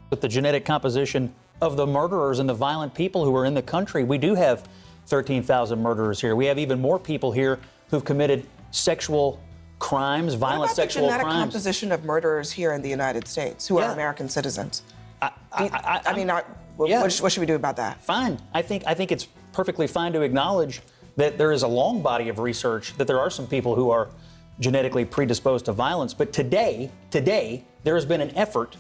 With the genetic composition of the murderers and the violent people who are in the country, we do have 13,000 murderers here. We have even more people here who've committed sexual crimes, violent sexual crimes. What about the genetic composition of murderers here in the United States who are American citizens? What should we do about that? Fine. I think it's perfectly fine to acknowledge that there is a long body of research that there are some people who are genetically predisposed to violence. But today, there has been an effort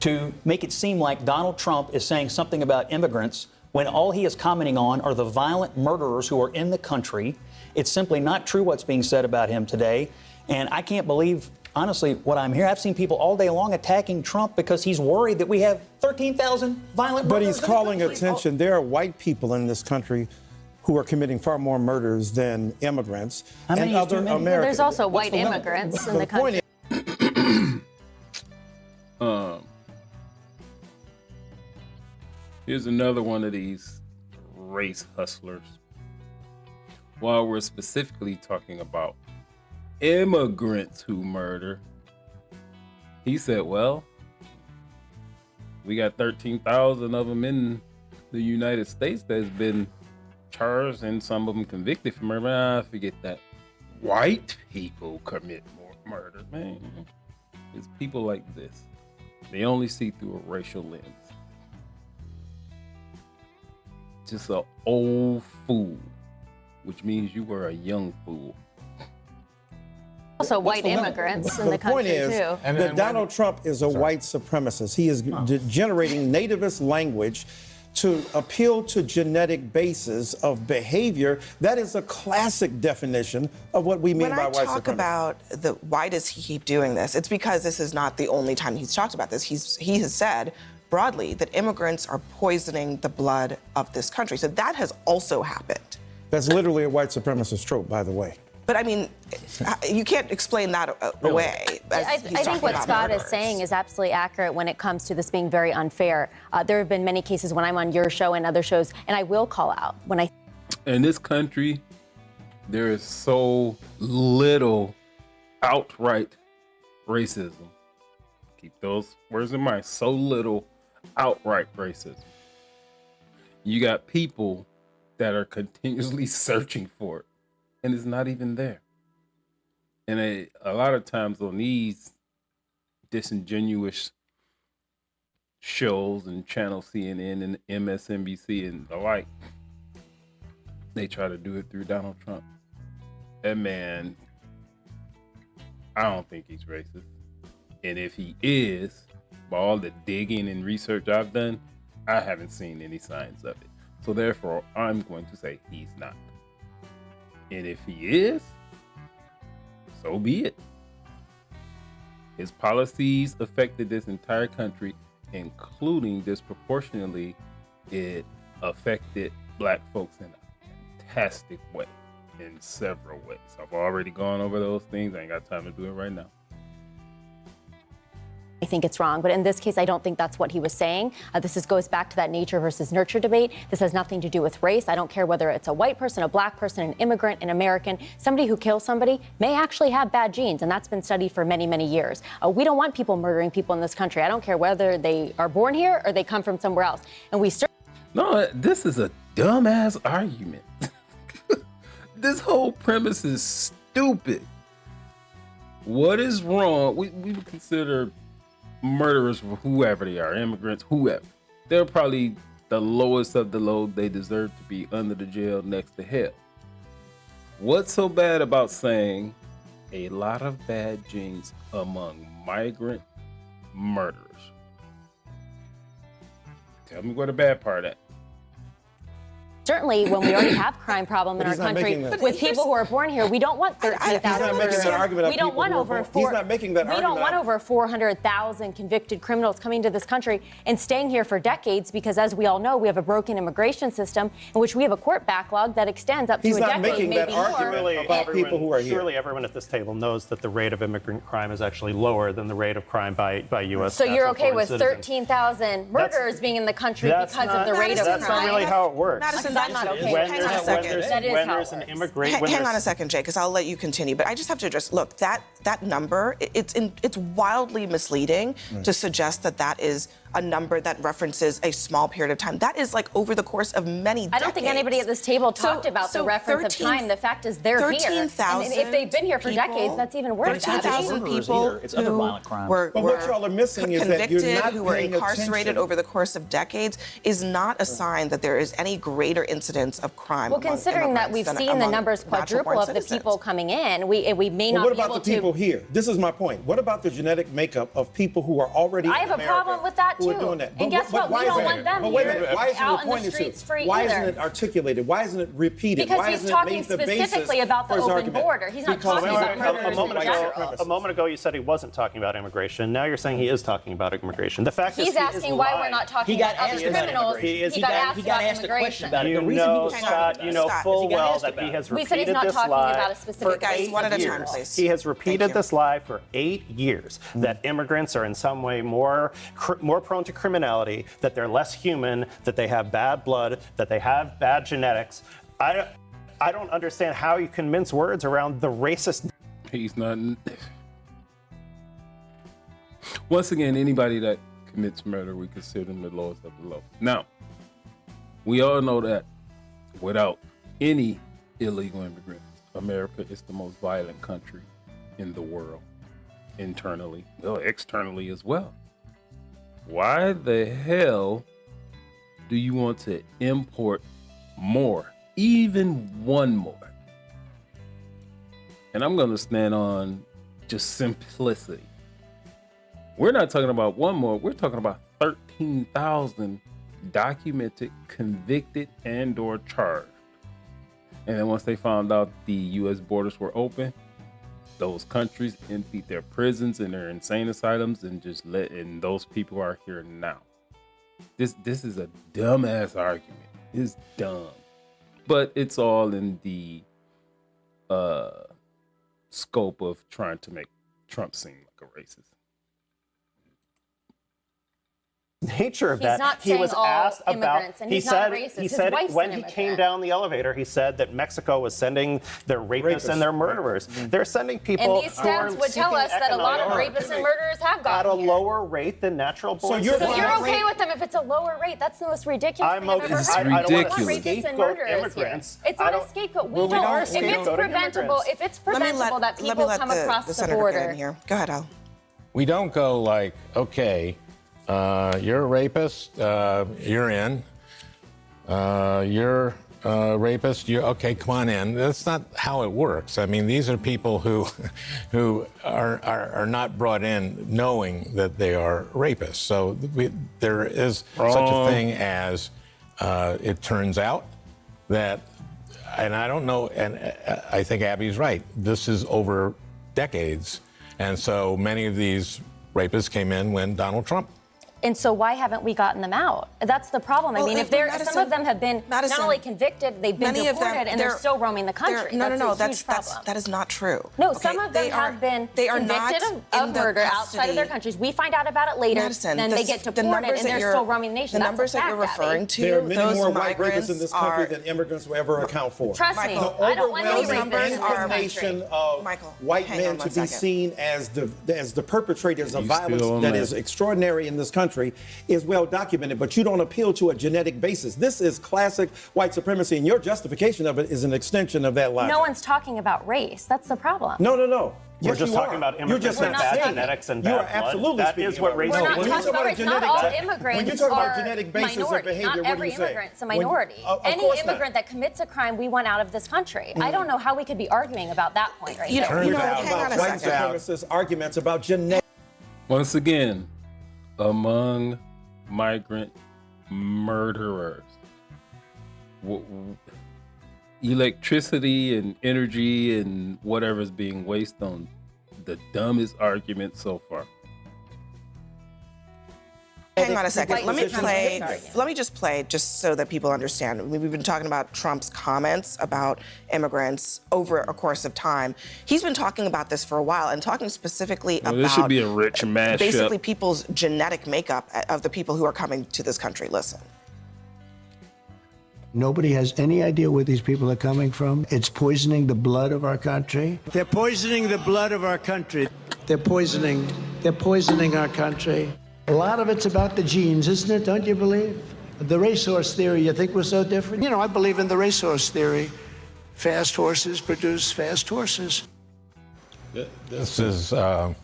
to make it seem like Donald Trump is saying something about immigrants when all he is commenting on are the violent murderers who are in the country. It's simply not true what's being said about him today. And I can't believe, honestly, what I'm hearing. I've seen people all day long attacking Trump because he's worried that we have 13,000 violent murderers. But he's calling attention. There are white people in this country who are committing far more murders than immigrants and other Americans. There's also white immigrants in the country. Here's another one of these race hustlers. While we're specifically talking about immigrants who murder, he said, well, we got 13,000 of them in the United States that's been charged and some of them convicted for murder. Forget that. White people commit more murder. Man, it's people like this. They only see through a racial lens. Just an old fool, which means you were a young fool. Also white immigrants in the country, too. The point is that Donald Trump is a white supremacist. He is generating nativist language to appeal to genetic basis of behavior. That is a classic definition of what we mean by white supremacy. When I talk about why does he keep doing this, it's because this is not the only time he's talked about this. He has said broadly that immigrants are poisoning the blood of this country. So that has also happened. That's literally a white supremacist trope, by the way. But I mean, you can't explain that away. I think what Scott is saying is absolutely accurate when it comes to this being very unfair. There have been many cases when I'm on your show and other shows, and I will call out when I... In this country, there is so little outright racism. Keep those words in mind. So little outright racism. You got people that are continuously searching for it, and it's not even there. And a lot of times on these disingenuous shows and channel CNN and MSNBC and the like, they try to do it through Donald Trump. That man, I don't think he's racist. And if he is, by all the digging and research I've done, I haven't seen any signs of it. So therefore, I'm going to say he's not. And if he is, so be it. His policies affected this entire country, including disproportionately, it affected black folks in a fantastic way, in several ways. I've already gone over those things. I ain't got time to do it right now. I think it's wrong. But in this case, I don't think that's what he was saying. Goes back to that nature versus nurture debate. This has nothing to do with race. I don't care whether it's a white person, a black person, an immigrant, an American. Somebody who kills somebody may actually have bad genes, and that's been studied for many, many years. We don't want people murdering people in this country. I don't care whether they are born here or they come from somewhere else. And we No, this is a dumbass argument. This whole premise is stupid. What is wrong? We would consider murderers, whoever they are, immigrants, whoever. They're probably the lowest of the low. They deserve to be under the jail next to hell. What's so bad about saying a lot of bad genes among migrant murderers? Tell me what the bad part at. Certainly, when we already have crime problem in our country with people who are born here, we don't want 13,000 murderers. We don't want over 400,000 convicted criminals coming to this country and staying here for decades because, as we all know, we have a broken immigration system in which we have a court backlog that extends up to a decade, maybe more. He's not making that argument about people who are here. Surely everyone at this table knows that the rate of immigrant crime is actually lower than the rate of crime by U.S. So you're okay with 13,000 murderers being in the country because of the rate of crime? That's not really how it works. I'm not okay. Hang on a second. Hang on a second, Jay, because I'll let you continue. But I just have to address, look, that number, it's wildly misleading to suggest that is a number that references a small period of time. That is like over the course of many decades. I don't think anybody at this table talked about the reference of time. The fact is they're here. And if they've been here for decades, that's even worse. 13,000 people It's other violent crimes. were what y'all are missing is that you're convicted, not who were paying incarcerated attention. over the course of decades is not a sign that there is any greater incidence of crime. Well, among considering that immigrants we've than seen the among numbers natural-born quadruple of the citizens. people coming in, we may But not what be about able the people to. here? This is my point. What about the genetic makeup of people who are already I in have a America problem with that, who are too. doing that? And guess what? why We don't isn't want it- them but wait a here minute. Why isn't out it in the pointed streets to? free Why either. isn't it articulated? Why isn't it repeated? Because Why he's isn't it talking made the basis specifically about the for his open argument? border. He's not Because talking he's about a murder criminal in white general. supremacist. A moment ago, you said he wasn't talking about immigration. Now you're saying he is talking about immigration. The fact is, He's he is asking why we're lying. not talking He got about asked the about criminals. immigration. He got asked he about got asked a question immigration. about it. You The reason he know, was talking Scott, about you it- know Scott, full he got well asked that about he it. has We said he's repeated not this talking lie about a specific for Guys, 8 one at a time, years. please. He has repeated Thank you. this lie for 8 years that immigrants are in some way more prone to criminality, that they're less human, that they have bad blood, that they have bad genetics. I don't understand how you can mince words around the racist. He's not. Once again, anybody that commits murder, we consider them the lowest of the low. Now, we all know that without any illegal immigrants, America is the most violent country in the world, internally, well, externally as well. Why the hell do you want to import more, even one more? And I'm going to stand on just simplicity. We're not talking about one more. We're talking about 13,000 documented, convicted, and or charged. And then once they found out the U.S. borders were open, those countries emptied their prisons and their insane asylums and and those people are here now. This is a dumbass argument. It's dumb. But it's all in the scope of trying to make Trump seem like a racist. Nature of He's that. not He saying was all asked about. immigrants, and He he's said. not racist. He His said wife's when an he came immigrant. down the elevator, he said that Mexico was sending their rapists and their murderers. They're sending people. And these who are stats would tell us that a lot of seeking rapists and murderers have at gotten a here. lower rate than natural born. you're- So you're Why- okay with them if it's a lower rate? That's the most ridiculous thing I've ever heard. It's I don't want to ridiculous. Rapists and scapegoat murderers here. immigrants. It's I not a don't- scapegoat. Well, we don't. are If it's scapegoating preventable, immigrants. if it's Let me preventable that let me people let come the across the senator get in border. here. Go ahead, Al. We don't go like, okay, you're a rapist, you're in. You're a rapist, you're okay, come on in. That's not how it works. I mean, these are people who are not brought in knowing that they are rapists. So there is such a thing as it turns out that, and I don't know, and I think Abby's right, this is over decades. And so many of these rapists came in when Donald Trump. And so why haven't we gotten them out? That's the problem. Well, I mean, if Madison- some of them have been not Madison, only convicted, they've been many of them, deported, and they're still roaming the country. No, That's a that's huge problem. that is not true. No, Okay, some of them have been they are not convicted in of the murder outside of their custody. countries. We find out about it later, Madison, then they get the deported, numbers and that they're you're- still roaming the nation. The That's numbers a that fact, you're referring Abby. to, There are many those more white migrants rapists in this are. country than immigrants will ever account for. Trust me, Michael, I don't want any those rapists numbers in this are- country. Nation of Michael, white hang men on to one be second. seen as the perpetrators of You still violence on that that? is extraordinary in this country is well documented, but you don't appeal to a genetic basis. This is classic white supremacy, and your justification of it is an extension of that logic. No one's talking about race. That's the problem. No. We're Yes, just you talking are. about You're immigrants just with not bad saying genetics and You bad are blood. absolutely That speaking is what about racism race. We're not When you talking talk about race. Not genetic- all when immigrants you talk about are genetic basis of minority. behavior, Not what do every you say? immigrant's a minority. Of Any course not. immigrant that commits a crime, we want out of this country. I don't know how we could be arguing about that point right You know, there. you know, out hang on a White second. supremacist arguments about genetic. Once again, among migrant murderers, electricity and energy and whatever is being wasted on the dumbest argument so far. Hang on a second. White Let me supremacist play. argument. Let me just play, just so that people understand. We've been talking about Trump's comments about immigrants over a course of time. He's been talking about this for a while and talking specifically Well, about this should be a rich mashup. basically people's genetic makeup of the people who are coming to this country. Listen. Nobody has any idea where these people are coming from. It's poisoning the blood of our country. They're poisoning the blood of our country. They're poisoning our country. A lot of it's about the genes, isn't it? Don't you believe? The racehorse theory you think was so different? You know, I believe in the racehorse theory. Fast horses produce fast horses. This is an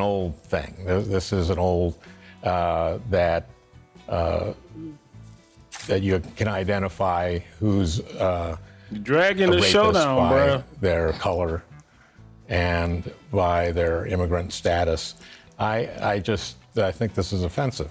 old thing. This is an old that you can identify who's Dragging a the rapist showdown, by bro. their color and by their immigrant status. I think this is offensive.